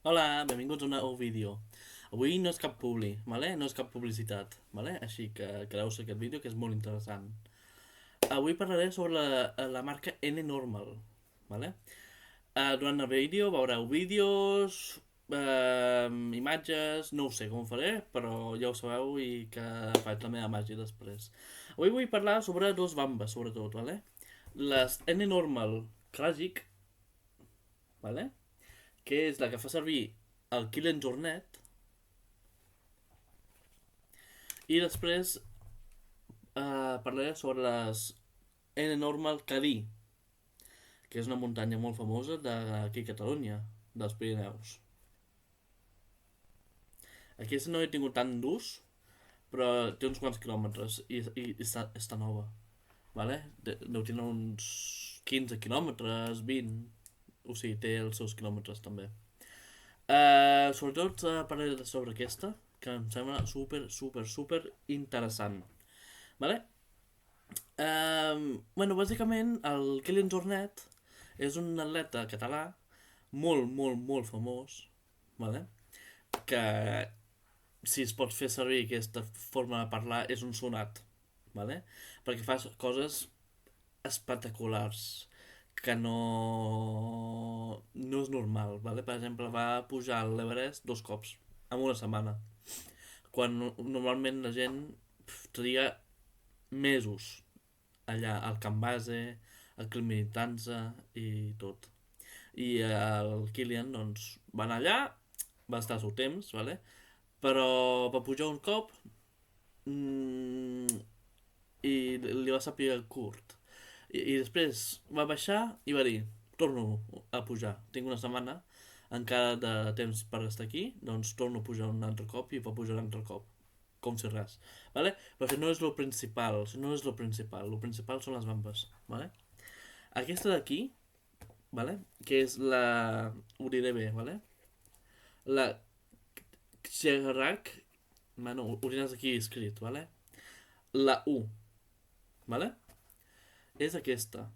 Hola, benvinguts a un nou vídeo. Avui no és cap publi, vale? No és cap publicitat, vale? Així que quedeu-vos aquest vídeo que és molt interessant. Avui parlaré sobre la marca N-Normal, vale? Durant el vídeo veureu vídeos, imatges, no ho sé com ho faré, però ja ho sabeu i que faig la meva màgia després. Avui vull parlar sobre dos bambes, sobretot, vale? Les N-Normal Classic, vale? Que és la que fa servir el Killen Jornet, i després parlaré sobre les N-Normal Cadí, que és una muntanya molt famosa d'aquí a Catalunya, dels Pirineus. Aquesta no he tingut tant d'ús, però té uns quants quilòmetres i està nova. Vale? Deu tenir uns 15 quilòmetres, 20, o sigui, té els seus quilòmetres també. Sobretot parlaré sobre aquesta, que em sembla super interessant. Vale? Bueno, bàsicament, el Kylian Jornet és un atleta català molt famós, vale? Que si es pot fer servir aquesta forma de parlar és un sonat, vale? Perquè fa coses espectaculars que no és normal, vale? Per exemple, va pujar a l'Everest 2 cops en una setmana, quan normalment la gent triga mesos allà al camp base, aclimatant-se i tot. I el Kilian doncs, va anar allà, va estar al seu temps, vale? Però va pujar un cop mm, i li va saber curt. I després va baixar i va dir, torno a pujar, tinc una setmana encara de temps per estar aquí, doncs torno a pujar un altre cop i va pujar un altre cop, com si res, vale? Però això no és lo principal, això no és lo principal són les bambes, vale? Aquesta d'aquí, vale? Que és la... ho diré bé, vale? La Xerrac, bueno, ho tens aquí escrit, vale? La U, vale? És aquesta,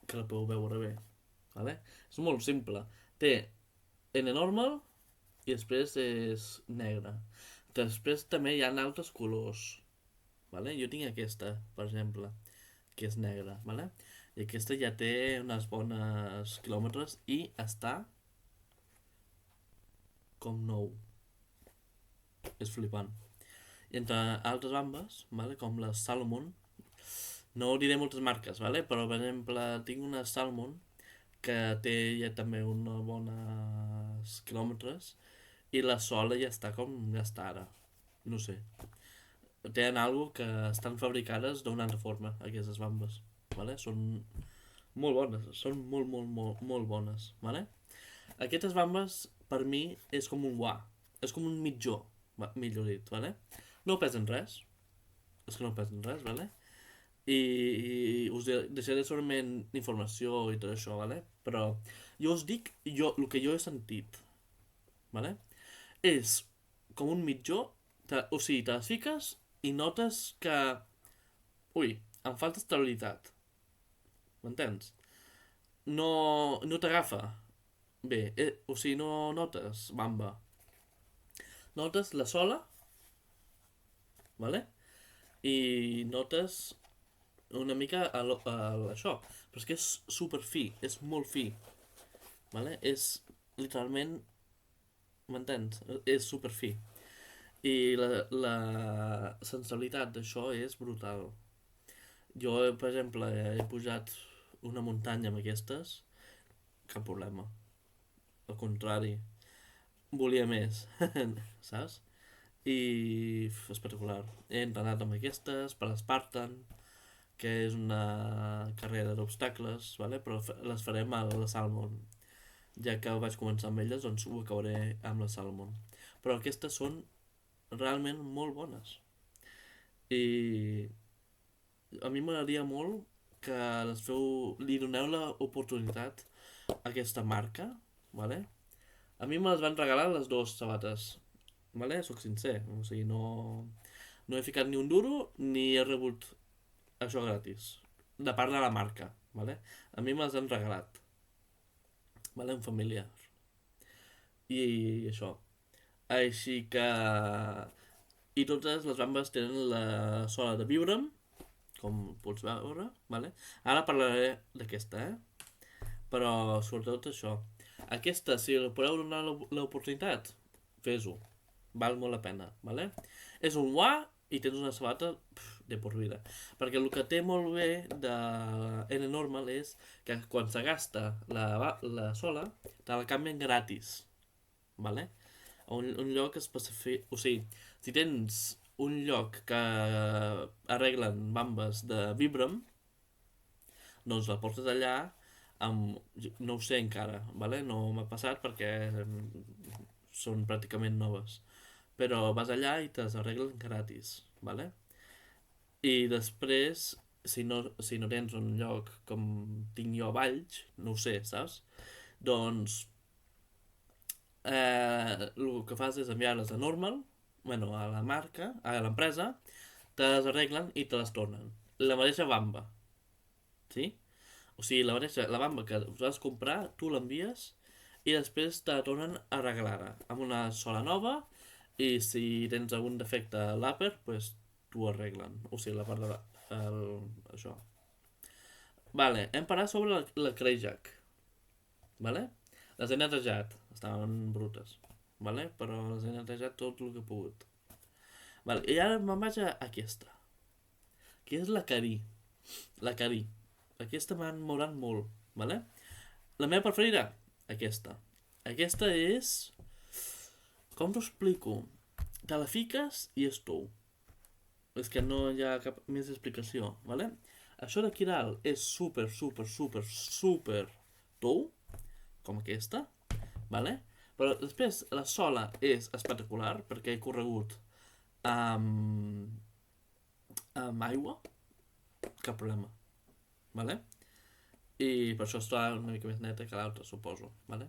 que la podeu veure bé, vale? És molt simple. Té N normal i després és negra. Després també hi ha altres colors, vale? Jo tinc aquesta, per exemple, que és negra, vale? I aquesta ja té unes bones quilòmetres i està com nou. És flipant. I entre altres bambes, vale? Com la Salomon, no diré moltes marques, vale? Però per exemple tinc una Salmon que té ja també uns bones quilòmetres i la sola ja està com ja està ara. No sé. Tenen algo que estan fabricades d'una altra forma, aquestes bambes. Vale? Són molt bones, són molt bones. Vale? Aquestes bambes, per mi, és com un guà. És com un mitjó, millor dit. Vale? No pesen res. És que no pesen res, vale? I us deixaré segurament informació i tot això, vale? Però jo us dic el que jo he sentit, vale? És com un mitjó, o sigui, te les fiques i notes que, ui, em falta estabilitat, m'entens? No t'agafa bé, o sigui, no notes bamba, notes la sola, vale? I notes una mica això, però és que és super fi, és molt fi, vale? És literalment, m'entens? És super fi. I la sensibilitat d'això és brutal. Jo, per exemple, he pujat una muntanya amb aquestes, cap problema. Al contrari, volia més, saps? I espectacular. He entrenat amb aquestes per Spartan, que és una carrera d'obstacles, vale? Però les farem a la Salmon. Ja que vaig començar amb elles, doncs ho acabaré amb la Salmon. Però aquestes són realment molt bones. I a mi m'agradaria molt que li doneu l'oportunitat a aquesta marca, vale? A mi me les van regalar les dues sabates, vale? Soc sincer, o sigui, no he ficat ni un duro ni he rebut això gratis, de part de la marca, vale? A mi me les han regalat, vale? Un familiar. i això. Així que... I totes les bambes tenen la sola de Vibram, com pots veure, vale? Ara parlaré d'aquesta, Però sobretot això. Aquesta, si li podeu donar l'oportunitat, fes-ho. Val molt la pena, vale? És un guà i tens una sabata de por vida. Perquè el que té molt bé de N normal és que quan se gasta la sola, te la canvien gratis, vale? A un lloc específic... O sigui, si tens un lloc que arreglen bambes de Vibram, doncs la portes allà amb... No ho sé encara, vale? No m'ha passat perquè són pràcticament noves. Però vas allà i te les arreglen gratis, vale? I després, si no tens un lloc com tinc jo a Valls, no ho sé, saps? Doncs el que fas és enviar-les a Normal, bueno, a la marca, a l'empresa, te les arreglen i te les tornen. La mateixa bamba, sí? O sigui, la bamba que vas comprar, tu l'envies i després te la tornen arreglada amb una sola nova i si tens algun defecte a l'upper, pues t'ho arreglen. O sigui, la part de això. Vale, hem parlat sobre la Crayjack. Vale? Les he netejat. Estaven brutes. Vale? Però les he netejat tot el que he pogut. Vale, i ara me'n vaig a aquesta. Que és la Carí. La Carí. Aquesta m'ha morat molt. Vale? La meva preferida? Aquesta. Aquesta és... Com t'ho explico? Te la fiques i és tou. És que no hi ha cap més explicació, vale? Això d'aquí dalt és super, super, super, super tou, com aquesta, vale? Però després la sola és espectacular perquè he corregut amb aigua, cap problema, vale? I per això està una mica més neta que l'altra, suposo, vale?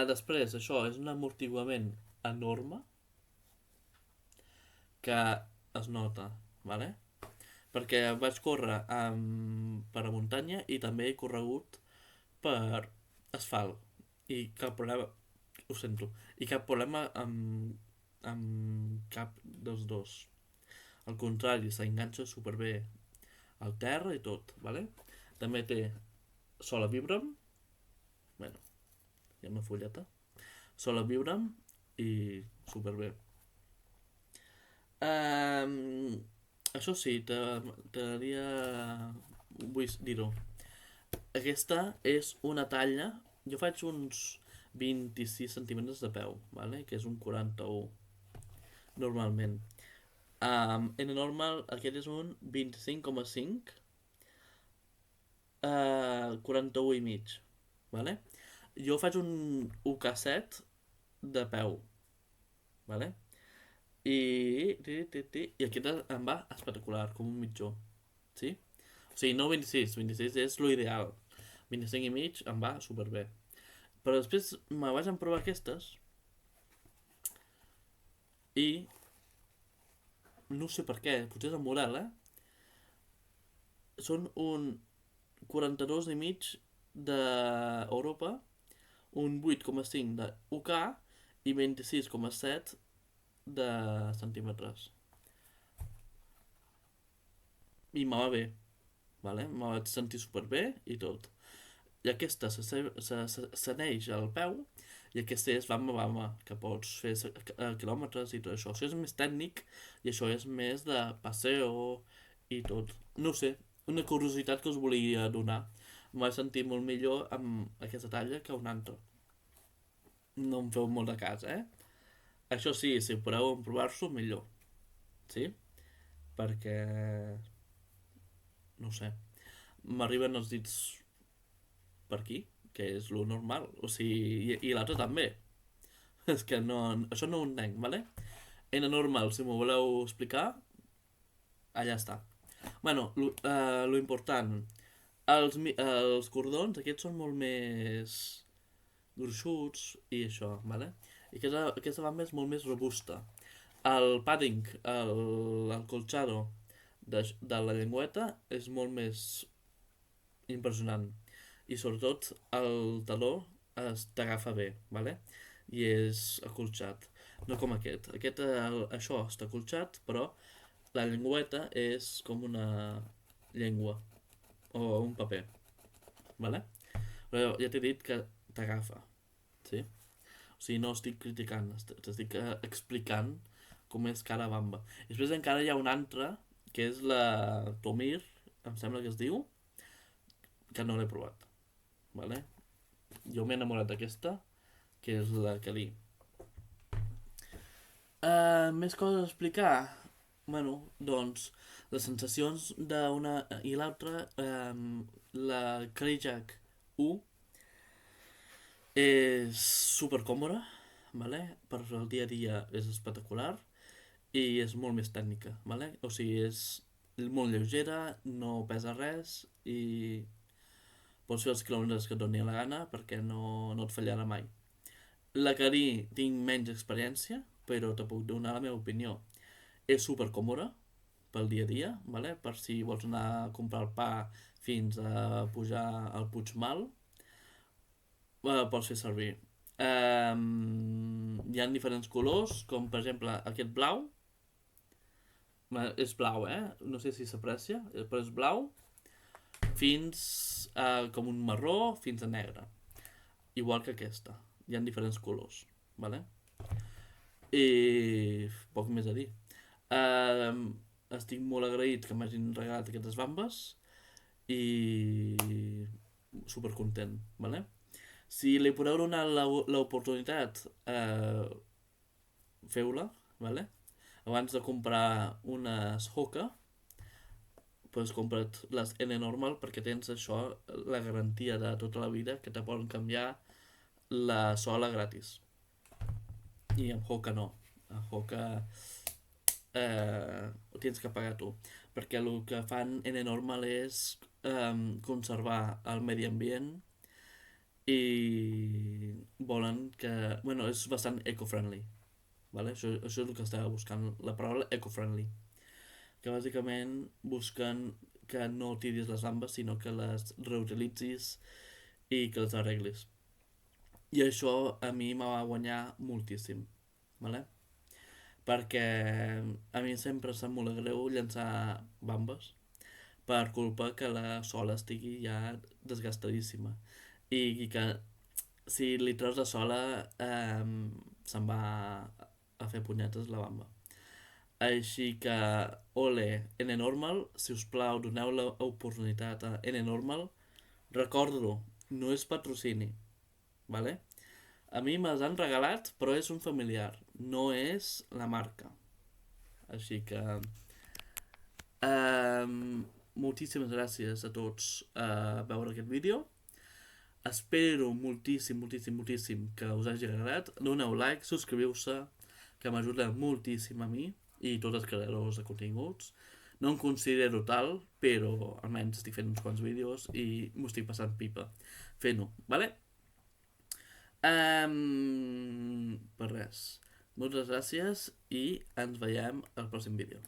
Després, això és un amortiguament enorme que es nota, vale? Perquè vaig córrer per a muntanya i també he corregut per asfalt i cap problema, ho sento, i cap problema amb cap dels dos. Al contrari, s'enganxa superbé al terra i tot, vale? També té sola Vibram, bueno, hi ha una fulleta, sola Vibram i superbé. Això sí, t'agradaria... Vull dir-ho. Aquesta és una talla... Jo faig uns 26 centímetres de peu, vale? Que és un 41 normalment. En normal aquest és un 25,5 41 i mig, vale? Jo faig un UK7 de peu, vale? I aquest em va espectacular, com un mitjó, sí? O sigui, no 26, 26 és lo ideal. 25 i mig em va superbé. Però després me vaig provar aquestes i no sé per què, potser és el model, són un 42 i mig d'Europa, un 8,5 de UK i 26,7 de centímetres. I me va bé, vale? Me vaig sentir superbé i tot. I aquesta s'aneix al peu i aquesta és bamba, que pots fer quilòmetres i tot això. Això és més tècnic i això és més de passeo i tot. No sé, una curiositat que us volia donar. Em vaig sentir molt millor amb aquesta talla que una altra. No em feu molt de cas, Això sí, si podeu provar-s'ho, millor. Sí? Perquè... No sé. M'arriben els dits per aquí, que és lo normal. O sigui, i l'altre també. És que no... Això no ho entenc, vale? En normal, si m'ho voleu explicar, allà està. Bueno, lo important. Els cordons, aquests són molt més gruixuts i això, vale? I aquesta bamba és molt més robusta. El padding, el colchado de la llengüeta és molt més impressionant. I sobretot el taló t'agafa bé, vale? i és acolxat. No com aquest. Això està acolxat, però la llengüeta és com una llengua o un paper, vale? Però ja t'he dit que t'agafa, sí? O sigui, no estic criticant, t'estic explicant com és cada bamba. I després encara hi ha una altra, que és la Tomir, em sembla que es diu, que no l'he provat, vale? Jo m'he enamorat d'aquesta, que és la Cali. Més coses a explicar? Bueno, doncs, les sensacions d'una i l'altra, la Cali Jack 1 és super còmoda, vale? Per al dia a dia és espectacular i és molt més tècnica, vale? O sigui, és molt lleugera, no pesa res i pots fer els quilòmetres que et doni la gana perquè no et fallarà mai. La Cari tinc menys experiència, però te puc donar la meva opinió. És super còmoda pel dia a dia, vale? Per si vols anar a comprar el pa fins a pujar al Puigmal, pots fer servir. Hi ha diferents colors, com per exemple aquest blau. És blau, eh? No sé si s'aprecia, però és blau. Fins a com un marró, fins a negre. Igual que aquesta. Hi ha diferents colors, vale? I poc més a dir. Um, Estic molt agraït que m'hagin regalat aquestes bambes i super content, vale? Si li podeu donar l'oportunitat, feu-la, vale? Abans de comprar unes Hoka, pues compra't les N normal perquè tens això, la garantia de tota la vida que te poden canviar la sola gratis. I amb Hoka no. Amb Hoka ho tens que pagar tu. Perquè el que fan N normal és conservar el medi ambient i volen que... Bueno, és bastant eco-friendly. Vale? Això és el que estava buscant, la paraula eco-friendly. Que bàsicament busquen que no tiris les bambes, sinó que les reutilitzis i que les arreglis. I això a mi me va guanyar moltíssim. Vale? Perquè a mi sempre se'm molt greu llançar bambes per culpa que la sola estigui ja desgastadíssima i que si li treus la sola se'n va a fer punyetes la bamba. Així que, ole, N normal, si us plau, doneu l'oportunitat a N normal. Recordo, no és patrocini, vale? A mi me les han regalat, però és un familiar, no és la marca. Així que... moltíssimes gràcies a tots a veure aquest vídeo. Espero moltíssim, moltíssim, moltíssim que us hagi agradat. Doneu like, subscriviu-se, que m'ajuda moltíssim a mi i tots els creadors de continguts. No em considero tal, però almenys estic fent uns quants vídeos i m'ho estic passant pipa fent-ho, vale? Per res. Moltes gràcies i ens veiem al pròxim vídeo.